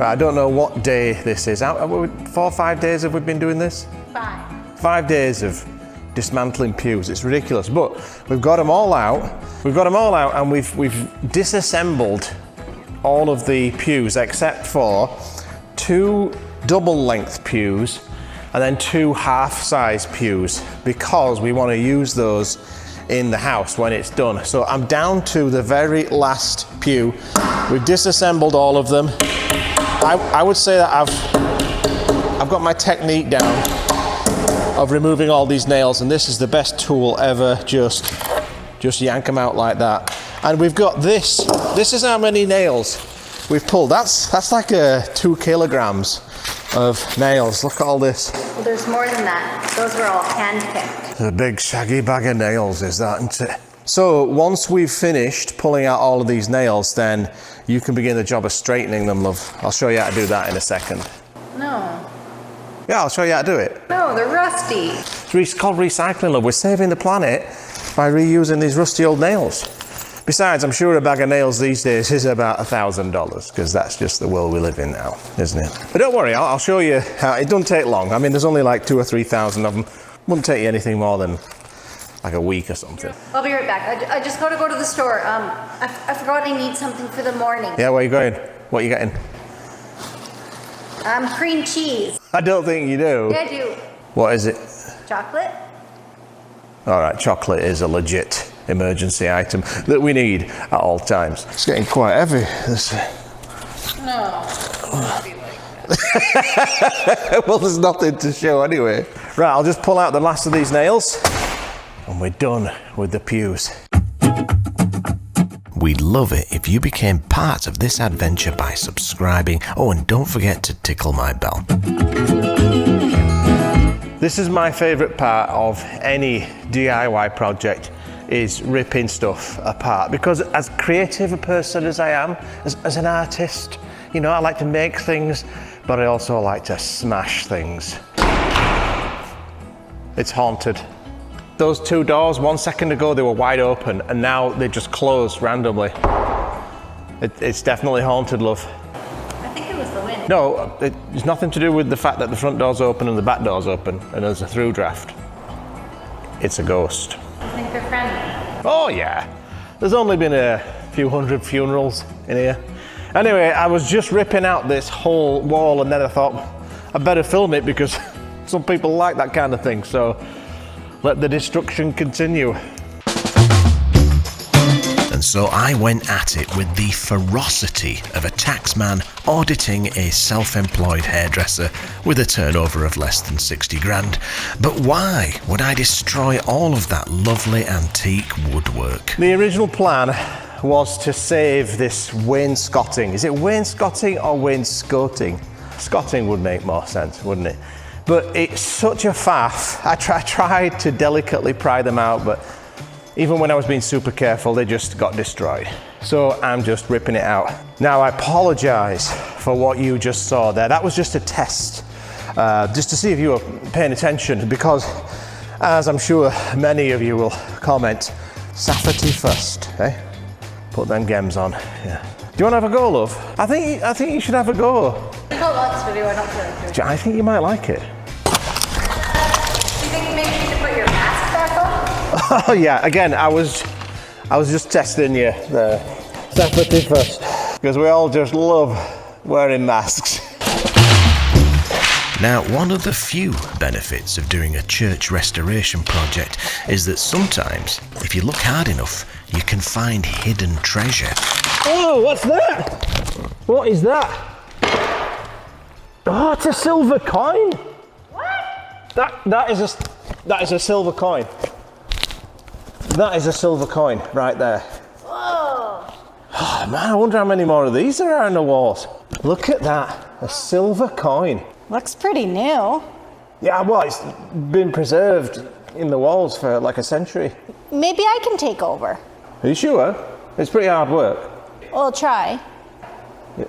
Right, I don't know what day this is. 4 or 5 days have we been doing this? 5. 5 days of dismantling pews. It's ridiculous, but we've got them all out. We've got them all out, and we've disassembled all of the pews except for 2 double-length pews and then 2 half-size pews, because we want to use those in the house when it's done. So I'm down to the very last pew. We've disassembled all of them. I would say that I've got my technique down of removing all these nails, and this is the best tool ever. Just yank them out like that. And we've got this. This is how many nails we've pulled. That's like 2 kilograms of nails. Look at all this. Well, there's more than that. Those were all hand-picked. A big shaggy bag of nails, is that, isn't it? So once we've finished pulling out all of these nails, then you can begin the job of straightening them, love. I'll show you how to do that in a second. No. Yeah, I'll show you how to do it. No, they're rusty. It's called recycling, love. We're saving the planet by reusing these rusty old nails. Besides, I'm sure a bag of nails these days is about $1,000, because that's just the world we live in now, isn't it? But don't worry, I'll show you how. It doesn't take long. I mean, there's only like 2,000 or 3,000 of them. Wouldn't take you anything more than like a week or something. I'll be right back. I just gotta go to the store. I forgot I need something for the morning. Yeah, where are you going? What are you getting? Cream cheese. I don't think you do. Yeah, I do. What is it? Chocolate? All right, chocolate is a legit emergency item that we need at all times. It's getting quite heavy. No, not be like that. Well, there's nothing to show anyway. Right, I'll just pull out the last of these nails and we're done with the pews. We'd love it if you became part of this adventure by subscribing. Oh, and don't forget to tickle my bell. This is my favourite part of any DIY project, is ripping stuff apart, because as creative a person as I am, as an artist, you know, I like to make things, but I also like to smash things. It's haunted. Those 2 doors, 1 second ago they were wide open, and now they just closed randomly. It's definitely haunted, love. I think it was the wind. No, it's nothing to do with the fact that the front door's open and the back door's open and there's a through draft. It's a ghost. I think they're friendly. Oh yeah, there's only been a few hundred funerals in here. Anyway, I was just ripping out this whole wall, and then I thought I better film it because some people like that kind of thing, so let the destruction continue. And so I went at it with the ferocity of a taxman auditing a self-employed hairdresser with a turnover of less than 60 grand. But why would I destroy all of that lovely antique woodwork? The original plan was to save this wainscoting. Is it wainscoting or wainscoting? Scotting would make more sense, wouldn't it? But it's such a faff. I tried to delicately pry them out, but even when I was being super careful, they just got destroyed. So I'm just ripping it out. Now, I apologize for what you just saw there. That was just a test, just to see if you were paying attention, because as I'm sure many of you will comment, safety first, eh? Put them gems on, yeah. Do you want to have a go, love? I think you should have a go. I've got lots to do, I don't feel like I think you might like it. Do you think maybe you should put your mask back on? Oh yeah, again, I was just testing you there. Safety first, because we all just love wearing masks. Now, one of the few benefits of doing a church restoration project is that sometimes, if you look hard enough, you can find hidden treasure. Oh, what's that? What is that? Oh, it's a silver coin. What? That is a silver coin. That is a silver coin right there. Whoa. Oh, man, I wonder how many more of these there are in the walls. Look at that, a silver coin. Looks pretty new. Yeah, well, it's been preserved in the walls for like a century. Maybe I can take over. Are you sure? It's pretty hard work. We'll try.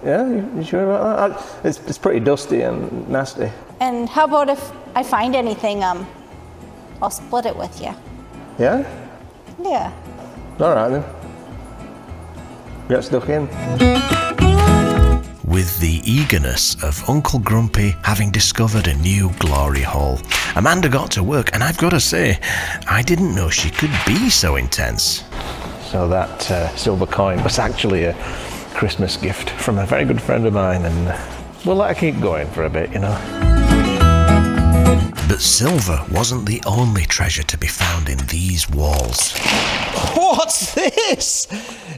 Yeah, you sure about that? It's pretty dusty and nasty. And how about if I find anything, I'll split it with you. Yeah? Yeah. All right then. Get stuck in. With with the eagerness of Uncle Grumpy having discovered a new glory hole. Amanda got to work, and I've got to say, I didn't know she could be so intense. So that silver coin was actually a Christmas gift from a very good friend of mine, and we'll let her keep going for a bit, you know. But silver wasn't the only treasure to be found in these walls. What's this?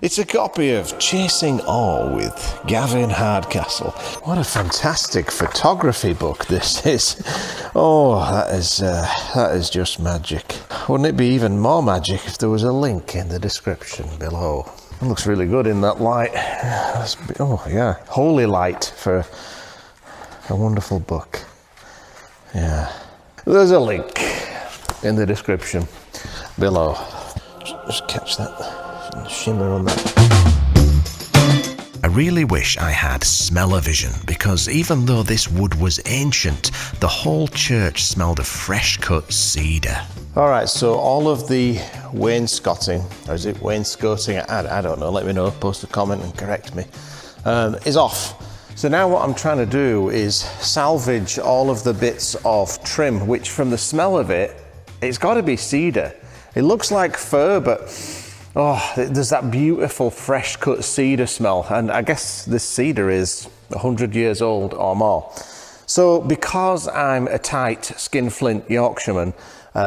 It's a copy of Chasing Awe with Gavin Hardcastle. What a fantastic photography book this is. Oh, that is just magic. Wouldn't it be even more magic if there was a link in the description below? It looks really good in that light. Oh yeah, holy light for a wonderful book. Yeah. There's a link in the description below. Just catch that shimmer on that. I really wish I had smell-o-vision, because even though this wood was ancient, the whole church smelled of fresh-cut cedar. All right, so all of the wainscoting, or is it wainscoting? I don't know, let me know, post a comment and correct me, is off. So now what I'm trying to do is salvage all of the bits of trim, which from the smell of it, it's got to be cedar. It looks like fir, but oh, there's that beautiful fresh cut cedar smell. And I guess this cedar is 100 years old or more. So because I'm a tight skinflint Yorkshireman,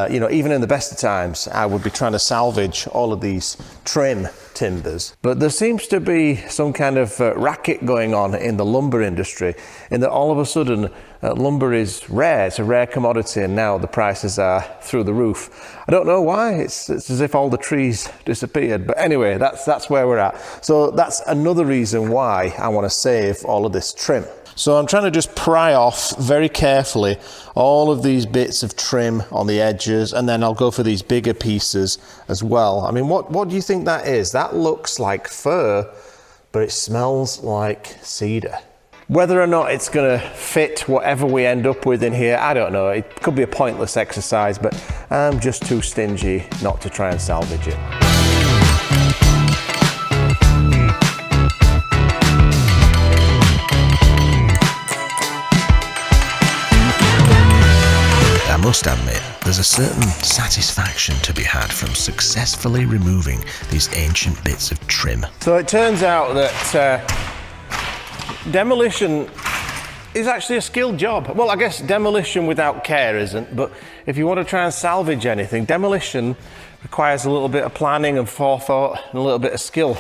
you know, even in the best of times, I would be trying to salvage all of these trim timbers. But there seems to be some kind of racket going on in the lumber industry, in that all of a sudden lumber is rare. It's a rare commodity, and now the prices are through the roof. I don't know why. It's as if all the trees disappeared. But anyway, that's where we're at. So that's another reason why I want to save all of this trim. So I'm trying to just pry off very carefully all of these bits of trim on the edges, and then I'll go for these bigger pieces as well. I mean, what do you think that is? That looks like fir, but it smells like cedar. Whether or not it's going to fit whatever we end up with in here, I don't know. It could be a pointless exercise, but I'm just too stingy not to try and salvage it. I must admit, there's a certain satisfaction to be had from successfully removing these ancient bits of trim. So it turns out that demolition is actually a skilled job. Well, I guess demolition without care isn't, but if you want to try and salvage anything, demolition requires a little bit of planning and forethought and a little bit of skill.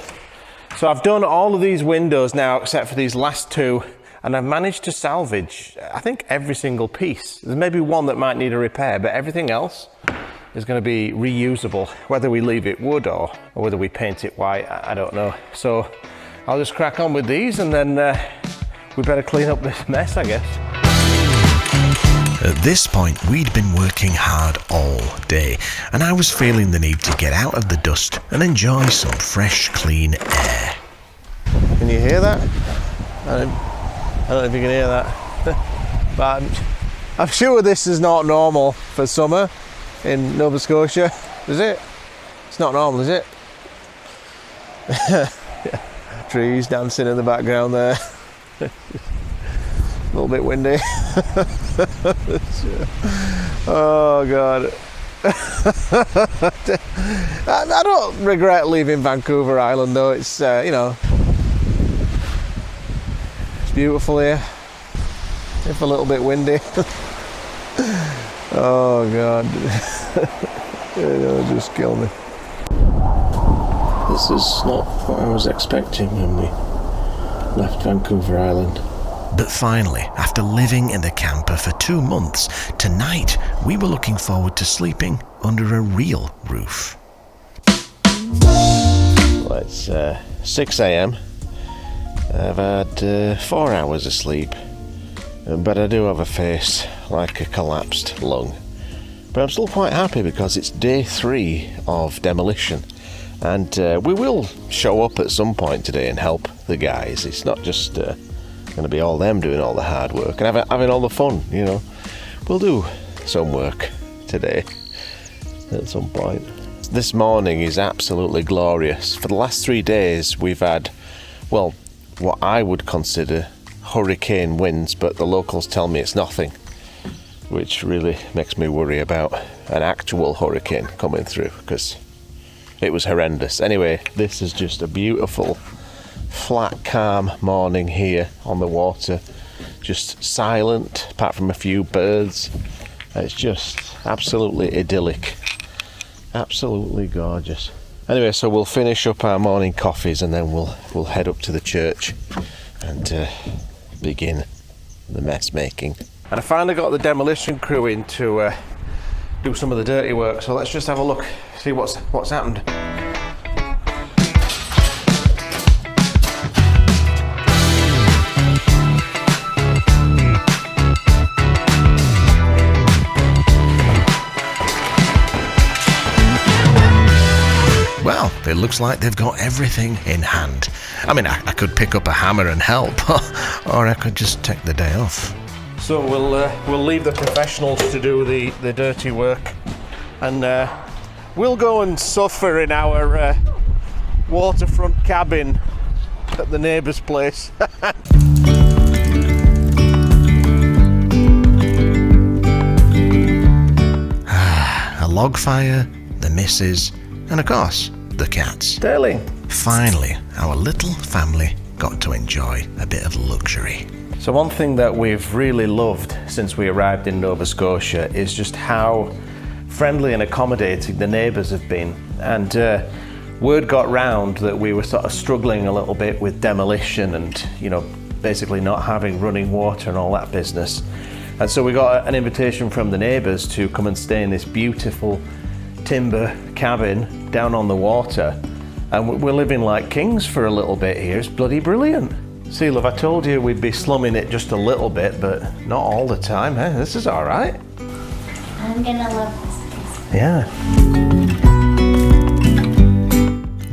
So I've done all of these windows now except for these last two, and I've managed to salvage, I think, every single piece. There's maybe one that might need a repair, but everything else is going to be reusable. Whether we leave it wood or whether we paint it white, I don't know. So I'll just crack on with these, and then we better clean up this mess, I guess. At this point, we'd been working hard all day, and I was feeling the need to get out of the dust and enjoy some fresh, clean air. Can you hear that? I don't know if you can hear that, but I'm sure this is not normal for summer in Nova Scotia, is it? It's not normal, is it? Trees dancing in the background there. A little bit windy. Oh God. I don't regret leaving Vancouver Island though. It's, you know, beautiful here, if a little bit windy. Oh God. It'll just kill me. This is not what I was expecting when we left Vancouver Island. But finally, after living in the camper for 2 months, tonight we were looking forward to sleeping under a real roof. Well, it's 6 a.m. I've had 4 hours of sleep, but I do have a face like a collapsed lung. But I'm still quite happy because it's day 3 of demolition, and we will show up at some point today and help the guys. It's not just going to be all them doing all the hard work and having all the fun, you know. We'll do some work today at some point. This morning is absolutely glorious. For the last 3 days we've had, well, what I would consider hurricane winds, but the locals tell me it's nothing, which really makes me worry about an actual hurricane coming through, because it was horrendous. Anyway, this is just a beautiful, flat, calm morning here on the water. Just silent, apart from a few birds. It's just absolutely idyllic. Absolutely gorgeous. Anyway, so we'll finish up our morning coffees and then we'll head up to the church and begin the mess making. And I finally got the demolition crew in to do some of the dirty work, so let's just have a look, see what's happened. Well, it looks like they've got everything in hand. I mean, I could pick up a hammer and help, or I could just take the day off. So we'll leave the professionals to do the dirty work, and we'll go and suffer in our waterfront cabin at the neighbour's place. A log fire, the missus, and of course, the cats. Sterling. Finally, our little family got to enjoy a bit of luxury. So one thing that we've really loved since we arrived in Nova Scotia is just how friendly and accommodating the neighbours have been. And word got round that we were sort of struggling a little bit with demolition and, you know, basically not having running water and all that business. And so we got an invitation from the neighbours to come and stay in this beautiful timber cabin down on the water, and we're living like kings for a little bit here. It's bloody brilliant. See, love, I told you we'd be slumming it just a little bit, but not all the time, eh? This is all right. I'm gonna love this. Yeah.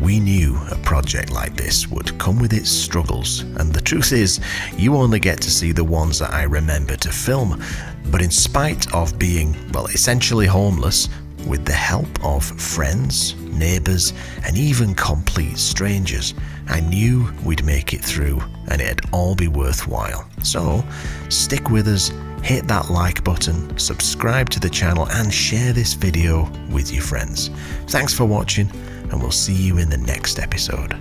We knew a project like this would come with its struggles, and the truth is, you only get to see the ones that I remember to film. But in spite of being, well, essentially homeless, with the help of friends, neighbours, and even complete strangers, I knew we'd make it through and it'd all be worthwhile. So, stick with us, hit that like button, subscribe to the channel, and share this video with your friends. Thanks for watching, and we'll see you in the next episode.